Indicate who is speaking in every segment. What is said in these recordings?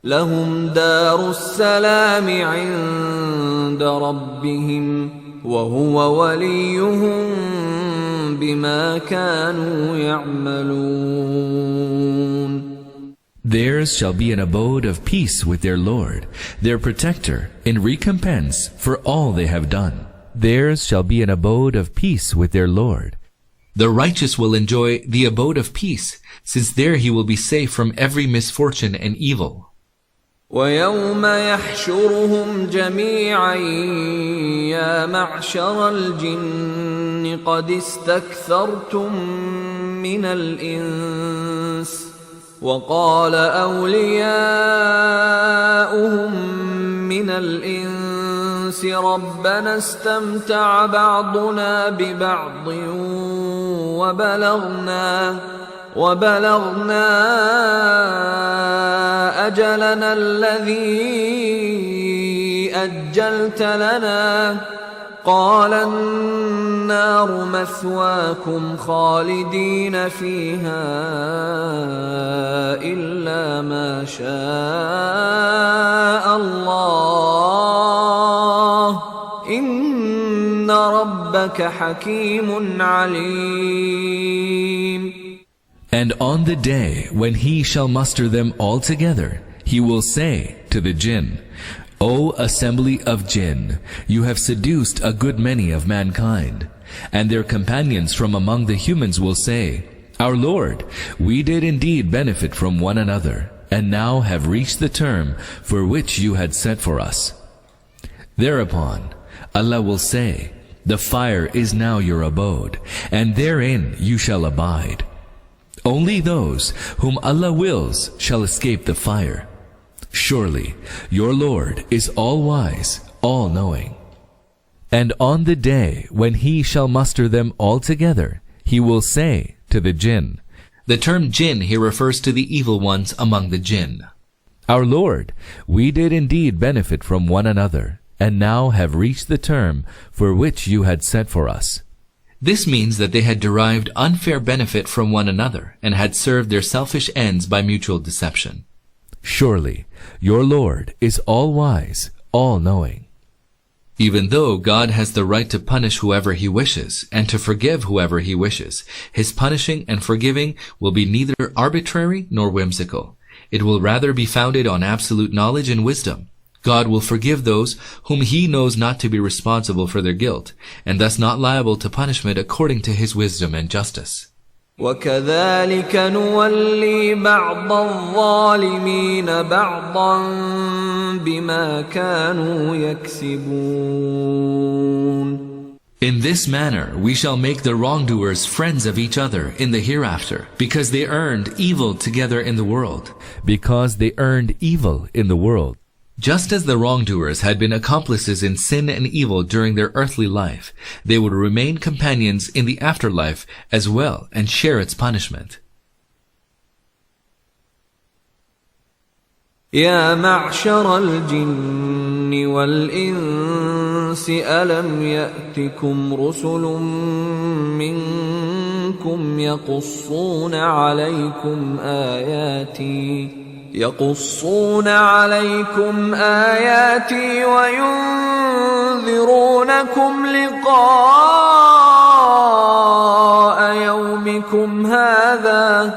Speaker 1: لهم دار السلام عند ربهم وهو وليهم بما كانوا يعملون.
Speaker 2: Theirs shall be an abode of peace with their Lord, their protector, in recompense for all they have done. Theirs shall be an abode of peace with their Lord. The righteous will enjoy the abode of peace, since there he will be safe from every misfortune and evil.
Speaker 1: وَيَوْمَ يَحْشُرُهُمْ جَمِيعًا يَا مَعْشَرَ الْجِنِّ قَدِ اسْتَكْثَرْتُمْ مِنَ الْإِنسِ وَقَالَ أَوْلِيَاؤُهُمْ مِنَ الْإِنسِ رَبَّنَا اسْتَمْتَعَ بَعْضُنَا بِبَعْضٍ وبلغنا أجلنا الذي أجلت لنا قال النار مثواكم خالدين فيها إلا ما شاء الله إن ربك حكيم عليم.
Speaker 2: And on the day when he shall muster them all together, he will say to the jinn, O assembly of jinn, you have seduced a good many of mankind. And their companions from among the humans will say, Our Lord, we did indeed benefit from one another, and now have reached the term for which you had set for us. Thereupon, Allah will say, The fire is now your abode, and therein you shall abide. Only those whom Allah wills shall escape the fire. Surely your Lord is all-wise, all-knowing. And on the day when he shall muster them all together, he will say to the jinn. The term jinn here refers to the evil ones among the jinn. Our Lord, we did indeed benefit from one another, and now have reached the term for which you had set for us. This means that they had derived unfair benefit from one another and had served their selfish ends by mutual deception. Surely your Lord is all-wise, all-knowing. Even though God has the right to punish whoever he wishes and to forgive whoever he wishes, his punishing and forgiving will be neither arbitrary nor whimsical. It will rather be founded on absolute knowledge and wisdom. God will forgive those whom he knows not to be responsible for their guilt, and thus not liable to punishment according to his wisdom and justice.
Speaker 1: وَكَذَلِكَ نُوَلِّي بَعْضَ الظَّالِمِينَ بَعْضًا بِمَا كَانُوا يَكْسِبُونَ.
Speaker 2: In this manner we shall make the wrongdoers friends of each other in the hereafter, because they earned evil together in the world. Because they earned evil in the world. Just as the wrongdoers had been accomplices in sin and evil during their earthly life, they would remain companions in the afterlife as well and share its punishment.
Speaker 1: يا معشر الجن والإنس ألم يأتكم رسل منكم يقصون عليكم آياتي وينذرونكم لقاء يومكم هذا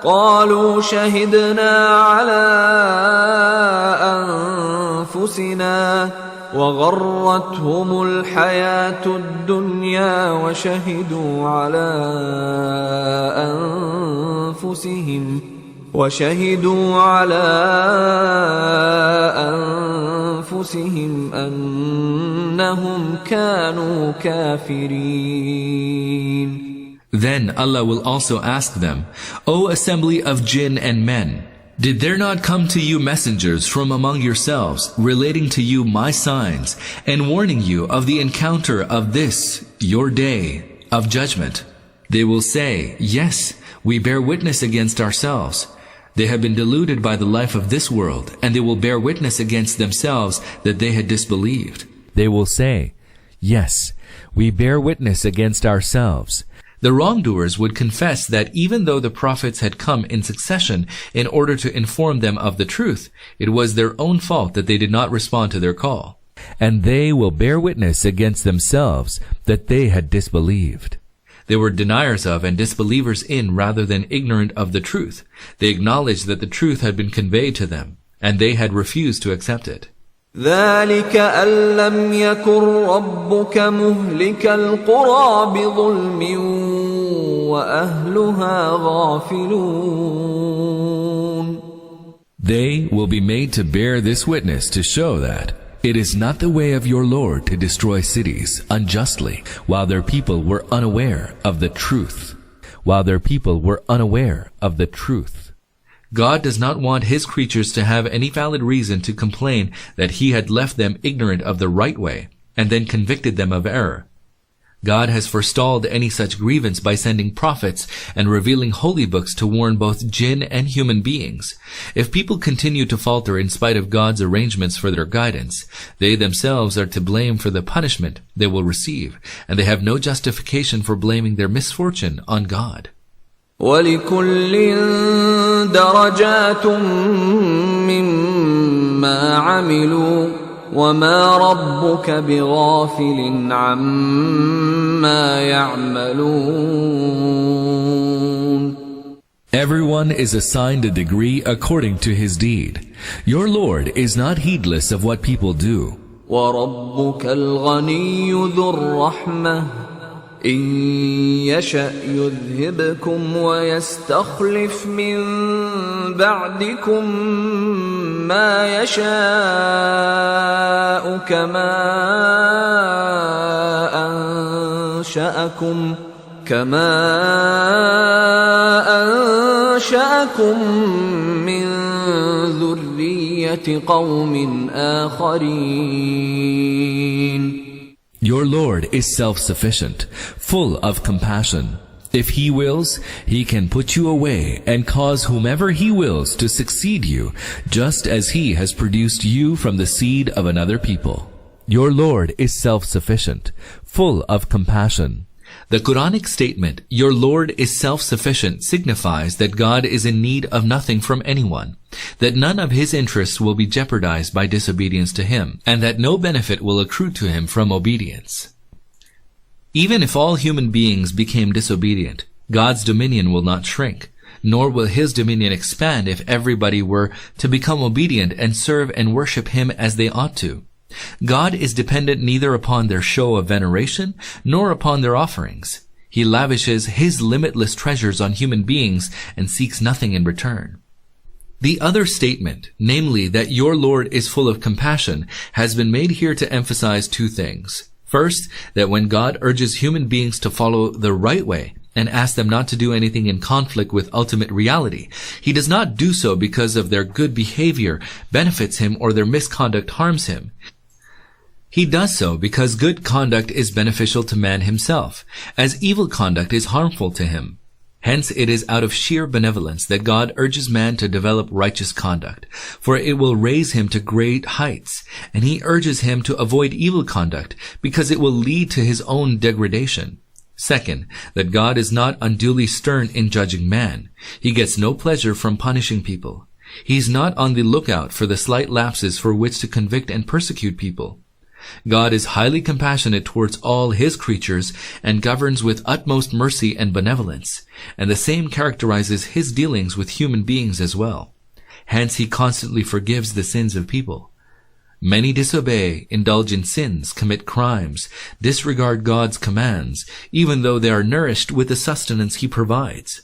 Speaker 1: قالوا شهدنا على أنفسنا وغرتهم الحياة الدنيا وشهدوا على أنفسهم أنهم كانوا كافرين.
Speaker 2: Then Allah will also ask them, O assembly of jinn and men, did there not come to you messengers from among yourselves, relating to you my signs, and warning you of the encounter of this, your day of judgment? They will say, Yes, we bear witness against ourselves. They have been deluded by the life of this world, and they will bear witness against themselves that they had disbelieved. They will say, Yes, we bear witness against ourselves. The wrongdoers would confess that even though the prophets had come in succession in order to inform them of the truth, it was their own fault that they did not respond to their call. And they will bear witness against themselves that they had disbelieved. They were deniers of and disbelievers in rather than ignorant of the truth. They acknowledged that the truth had been conveyed to them, and they had refused to accept it.
Speaker 1: ذلك أن لم يكن ربك مهلك القرى بظلم وأهلها غافلون.
Speaker 2: They will be made to bear this witness to show that it is not the way of your Lord to destroy cities unjustly while their people were unaware of the truth. God does not want His creatures to have any valid reason to complain that He had left them ignorant of the right way and then convicted them of error. God has forestalled any such grievance by sending prophets and revealing holy books to warn both jinn and human beings. If people continue to falter in spite of God's arrangements for their guidance, they themselves are to blame for the punishment they will receive, and they have no justification for blaming their misfortune on God.
Speaker 1: وَلِكُلٍّ دَرَجَاتٌ مِّمَّا عَمِلُوا وَمَا رَبُّكَ بِغَافِلٍ عَمَّا يَعْمَلُونَ.
Speaker 2: Everyone is assigned a degree according to his deed. Your Lord is not heedless of what people do.
Speaker 1: وَرَبُّكَ الْغَنِيُّ ذُو الرَّحْمَةِ إن يشأ يذهبكم ويستخلف من بعدكم ما يشاء كما أنشأكم من ذرية قوم آخرين.
Speaker 2: Your Lord is self-sufficient, full of compassion. If He wills, He can put you away and cause whomever He wills to succeed you, just as He has produced you from the seed of another people. Your Lord is self-sufficient, full of compassion. The Quranic statement, "Your Lord is self-sufficient," signifies that God is in need of nothing from anyone, that none of His interests will be jeopardized by disobedience to Him, and that no benefit will accrue to Him from obedience. Even if all human beings became disobedient, God's dominion will not shrink, nor will His dominion expand if everybody were to become obedient and serve and worship Him as they ought to. God is dependent neither upon their show of veneration nor upon their offerings. He lavishes His limitless treasures on human beings and seeks nothing in return. The other statement, namely that your Lord is full of compassion, has been made here to emphasize two things. First, that when God urges human beings to follow the right way and asks them not to do anything in conflict with ultimate reality, He does not do so because of their good behavior benefits Him or their misconduct harms Him. He does so because good conduct is beneficial to man himself, as evil conduct is harmful to him. Hence it is out of sheer benevolence that God urges man to develop righteous conduct, for it will raise him to great heights, and He urges him to avoid evil conduct because it will lead to his own degradation. Second, that God is not unduly stern in judging man. He gets no pleasure from punishing people. He is not on the lookout for the slight lapses for which to convict and persecute people. God is highly compassionate towards all His creatures and governs with utmost mercy and benevolence, and the same characterizes His dealings with human beings as well. Hence He constantly forgives the sins of people. Many disobey, indulge in sins, commit crimes, disregard God's commands, even though they are nourished with the sustenance He provides.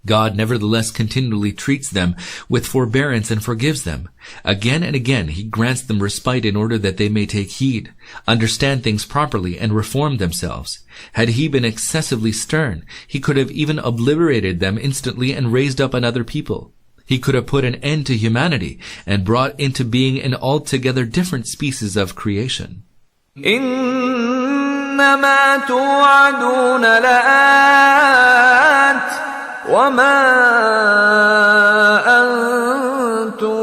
Speaker 2: God nevertheless continually treats them with forbearance and forgives them. Again and again He grants them respite in order that they may take heed, understand things properly, and reform themselves. Had He been excessively stern, He could have even obliterated them instantly and raised up another people. He could have put an end to humanity and brought into being an altogether different species of creation.
Speaker 1: إنما توعدون لآت وما أنتم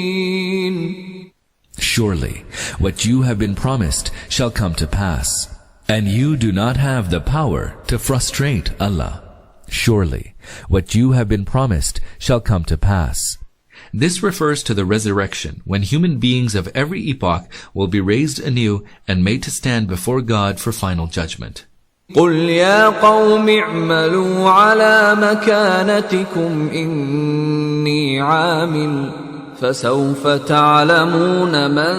Speaker 1: بمعجزين.
Speaker 2: Surely, what you have been promised shall come to pass. And you do not have the power to frustrate Allah. Surely, what you have been promised shall come to pass. This refers to the resurrection, when human beings of every epoch will be raised anew and made to stand before God for final judgment.
Speaker 1: قل يا قوم اعملوا على مكانتكم إني عامل فسوف تعلمون من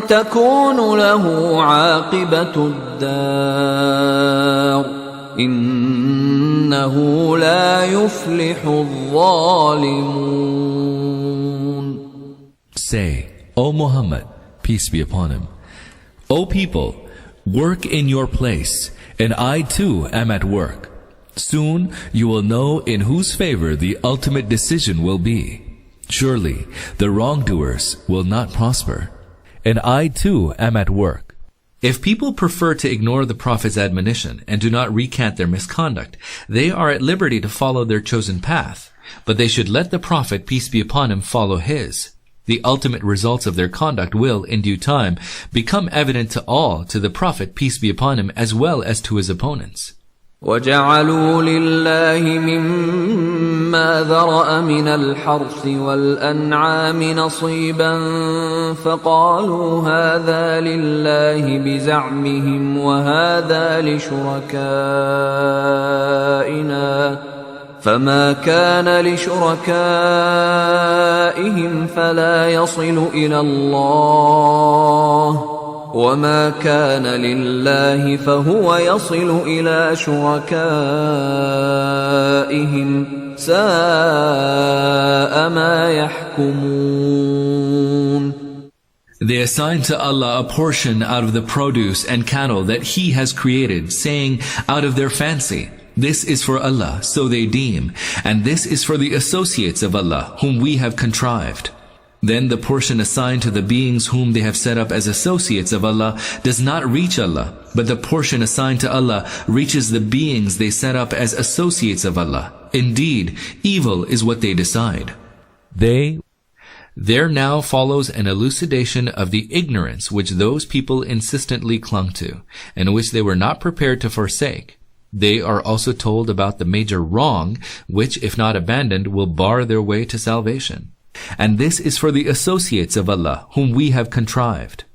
Speaker 1: تكون له عاقبة الدار إنه لا يفلح الظالمون.
Speaker 2: Say, O Muhammad, peace be upon him, O people, work in your place, and I too am at work. Soon you will know in whose favor the ultimate decision will be. Surely the wrongdoers will not prosper, and I too am at work. If people prefer to ignore the Prophet's admonition and do not recant their misconduct, they are at liberty to follow their chosen path, but they should let the Prophet, peace be upon him, follow his. The ultimate results of their conduct will, in due time, become evident to all, to the Prophet, peace be upon him, as well as to his opponents.
Speaker 1: وَجَعَلُوا لِلَّهِ مِمَّا ذَرَأَ مِنَ الْحَرْثِ وَالْأَنْعَامِ نَصِيبًا فَقَالُوا هَذَا لِلَّهِ بِزَعْمِهِمْ وَهَذَا لِشُرَكَائِنَا فَمَا كَانَ لِشُرَكَائِهِمْ فَلَا يَصِلُ إِلَى اللَّهِ وَمَا كَانَ لِلَّهِ فَهُوَ يَصِلُ إِلَى شُرَكَائِهِمْ سَاءَ مَا يَحْكُمُونَ.
Speaker 2: They assign to Allah a portion out of the produce and cattle that He has created, saying, out of their fancy, this is for Allah, so they deem, and this is for the associates of Allah, whom we have contrived. Then the portion assigned to the beings whom they have set up as associates of Allah does not reach Allah, but the portion assigned to Allah reaches the beings they set up as associates of Allah. Indeed, evil is what they decide. There now follows an elucidation of the ignorance which those people insistently clung to, and which they were not prepared to forsake. They are also told about the major wrong, which, if not abandoned, will bar their way to salvation. And this is for the associates of Allah, whom we have contrived.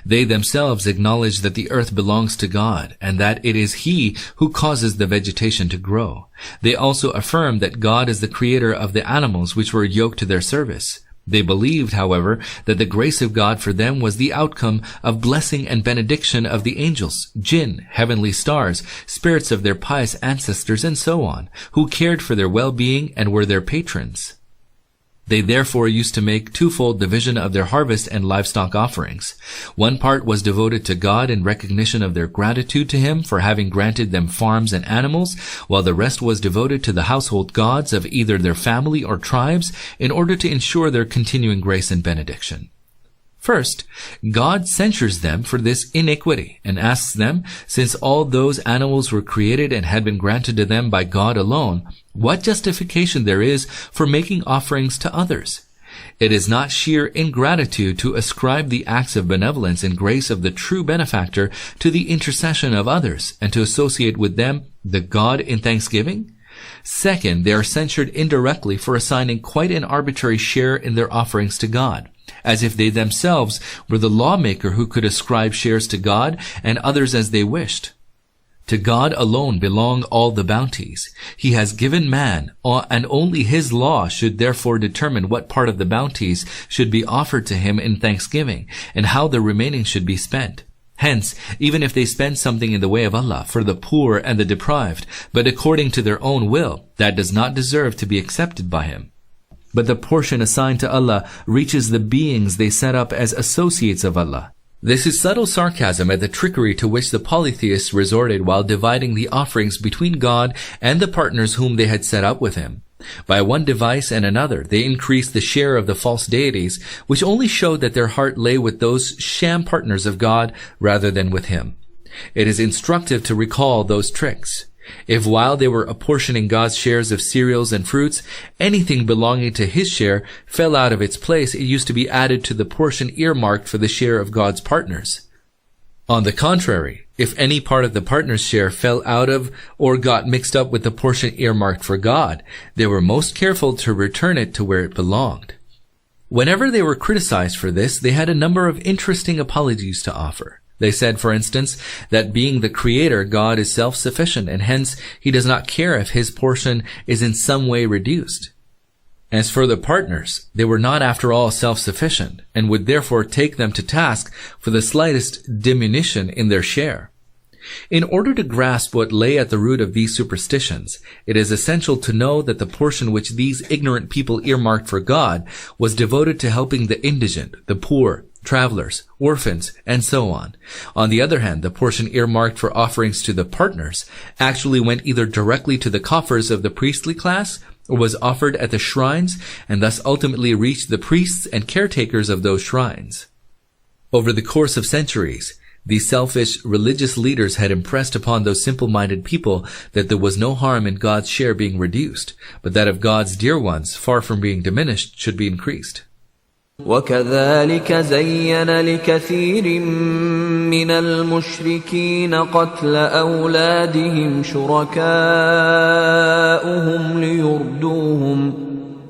Speaker 2: They themselves acknowledge that the earth belongs to God, and that it is He who causes the vegetation to grow. They also affirm that God is the creator of the animals which were yoked to their service. They believed, however, that the grace of God for them was the outcome of blessing and benediction of the angels, jinn, heavenly stars, spirits of their pious ancestors, and so on, who cared for their well-being and were their patrons. They therefore used to make twofold division of their harvest and livestock offerings. One part was devoted to God in recognition of their gratitude to Him for having granted them farms and animals, while the rest was devoted to the household gods of either their family or tribes in order to ensure their continuing grace and benediction. First, God censures them for this iniquity and asks them, since all those animals were created and had been granted to them by God alone, what justification there is for making offerings to others. It is not sheer ingratitude to ascribe the acts of benevolence and grace of the true benefactor to the intercession of others and to associate with them the God in thanksgiving. Second, they are censured indirectly for assigning quite an arbitrary share in their offerings to God, as if they themselves were the lawmaker who could ascribe shares to God and others as they wished. To God alone belong all the bounties. He has given man, and only His law should therefore determine what part of the bounties should be offered to Him in thanksgiving, and how the remaining should be spent. Hence, even if they spend something in the way of Allah for the poor and the deprived, but according to their own will, that does not deserve to be accepted by Him. But the portion assigned to Allah reaches the beings they set up as associates of Allah. This is subtle sarcasm at the trickery to which the polytheists resorted while dividing the offerings between God and the partners whom they had set up with Him. By one device and another, they increased the share of the false deities, which only showed that their heart lay with those sham partners of God rather than with Him. It is instructive to recall those tricks. If while they were apportioning God's shares of cereals and fruits, anything belonging to his share fell out of its place, it used to be added to the portion earmarked for the share of God's partners. On the contrary, if any part of the partner's share fell out of or got mixed up with the portion earmarked for God, they were most careful to return it to where it belonged. Whenever they were criticized for this, they had a number of interesting apologies to offer. They said, for instance, that being the creator, God is self-sufficient, and hence he does not care if his portion is in some way reduced. As for the partners, they were not after all self-sufficient, and would therefore take them to task for the slightest diminution in their share. In order to grasp what lay at the root of these superstitions, it is essential to know that the portion which these ignorant people earmarked for God was devoted to helping the indigent, the poor, travelers, orphans, and so on. On the other hand, the portion earmarked for offerings to the partners actually went either directly to the coffers of the priestly class or was offered at the shrines and thus ultimately reached the priests and caretakers of those shrines. Over the course of centuries, these selfish religious leaders had impressed upon those simple-minded people that there was no harm in God's share being reduced, but that of God's dear ones, far from being diminished, should be increased.
Speaker 1: وكذلك زين لكثير من المشركين قتل أولادهم شركاؤهم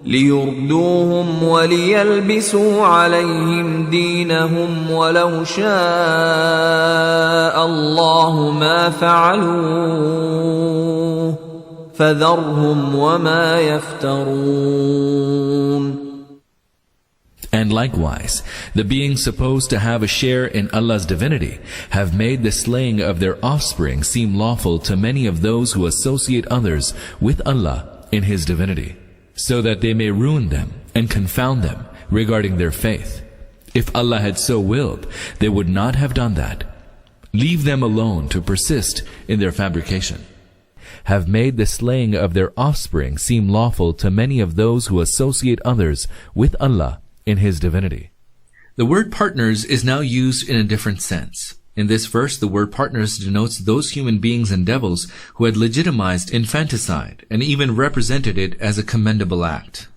Speaker 1: ليردوهم وليلبسوا عليهم دينهم ولو شاء الله ما فعلوه فذرهم وما يفترون.
Speaker 2: And likewise, the beings supposed to have a share in Allah's divinity have made the slaying of their offspring seem lawful to many of those who associate others with Allah in His divinity, so that they may ruin them and confound them regarding their faith. If Allah had so willed, they would not have done that. Leave them alone to persist in their fabrication. Have made the slaying of their offspring seem lawful to many of those who associate others with Allah in His divinity. The word partners is now used in a different sense. In this verse, the word partners denotes those human beings and devils who had legitimized infanticide and even represented it as a commendable act.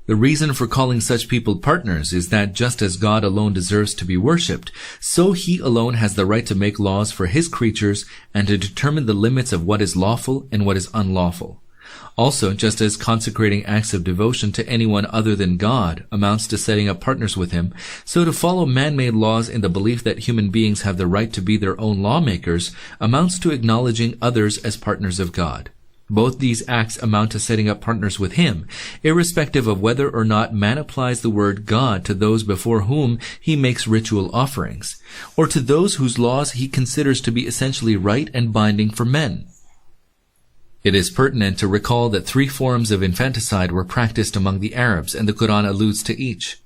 Speaker 2: The reason for calling such people partners is that just as God alone deserves to be worshipped, so He alone has the right to make laws for His creatures and to determine the limits of what is lawful and what is unlawful. Also, just as consecrating acts of devotion to anyone other than God amounts to setting up partners with Him, so to follow man-made laws in the belief that human beings have the right to be their own lawmakers amounts to acknowledging others as partners of God. Both these acts amount to setting up partners with Him, irrespective of whether or not man applies the word God to those before whom he makes ritual offerings, or to those whose laws he considers to be essentially right and binding for men. It is pertinent to recall that 3 forms of infanticide were practiced among the Arabs, and the Quran alludes to each.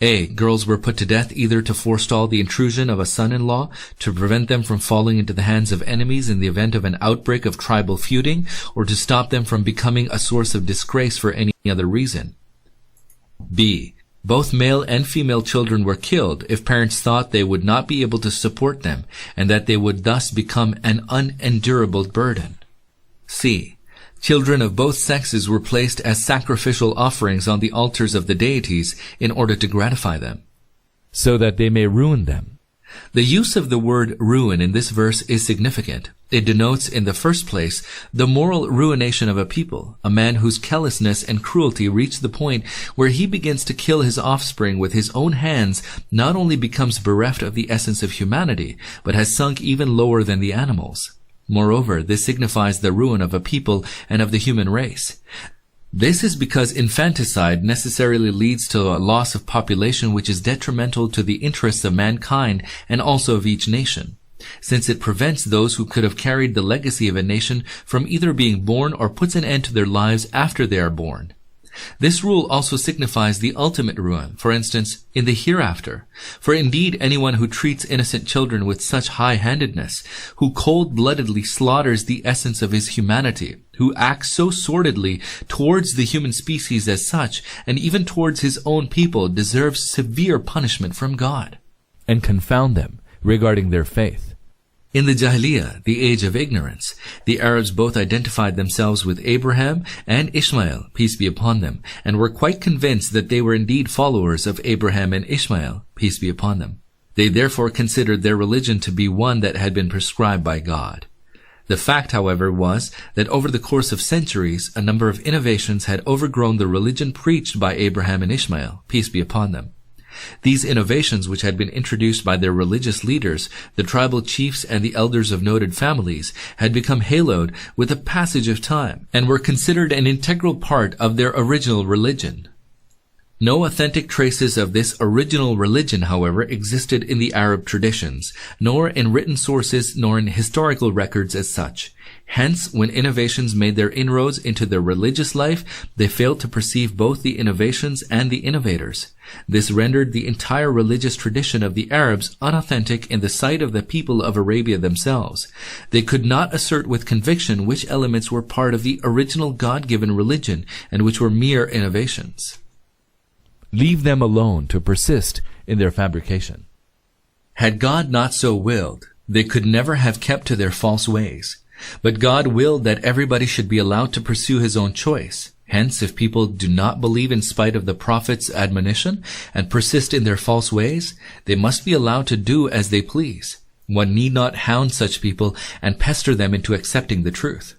Speaker 2: A. Girls were put to death either to forestall the intrusion of a son-in-law, to prevent them from falling into the hands of enemies in the event of an outbreak of tribal feuding, or to stop them from becoming a source of disgrace for any other reason. B. Both male and female children were killed if parents thought they would not be able to support them, and that they would thus become an unendurable burden. C. Children of both sexes were placed as sacrificial offerings on the altars of the deities in order to gratify them, so that they may ruin them. The use of the word ruin in this verse is significant. It denotes, in the first place, the moral ruination of a people, a man whose callousness and cruelty reach the point where he begins to kill his offspring with his own hands, not only becomes bereft of the essence of humanity, but has sunk even lower than the animals. Moreover, this signifies the ruin of a people and of the human race. This is because infanticide necessarily leads to a loss of population which is detrimental to the interests of mankind and also of each nation, since it prevents those who could have carried the legacy of a nation from either being born or puts an end to their lives after they are born. This rule also signifies the ultimate ruin, for instance, in the hereafter. For indeed, anyone who treats innocent children with such high-handedness, who cold-bloodedly slaughters the essence of his humanity, who acts so sordidly towards the human species as such, and even towards his own people, deserves severe punishment from God. And confound them regarding their faith. In the Jahiliyyah, the age of ignorance, the Arabs both identified themselves with Abraham and Ishmael, peace be upon them, and were quite convinced that they were indeed followers of Abraham and Ishmael, peace be upon them. They therefore considered their religion to be one that had been prescribed by God. The fact, however, was that over the course of centuries, a number of innovations had overgrown the religion preached by Abraham and Ishmael, peace be upon them. These innovations, which had been introduced by their religious leaders, the tribal chiefs and the elders of noted families, had become haloed with the passage of time, and were considered an integral part of their original religion. No authentic traces of this original religion, however, existed in the Arab traditions, nor in written sources, nor in historical records as such. Hence, when innovations made their inroads into their religious life, they failed to perceive both the innovations and the innovators. This rendered the entire religious tradition of the Arabs unauthentic in the sight of the people of Arabia themselves. They could not assert with conviction which elements were part of the original God-given religion and which were mere innovations.
Speaker 3: Leave them alone to persist in their fabrication.
Speaker 2: Had God not so willed, they could never have kept to their false ways. But God willed that everybody should be allowed to pursue his own choice. Hence, if people do not believe in spite of the Prophet's admonition and persist in their false ways, they must be allowed to do as they please. One need not hound such people and pester them into accepting the truth.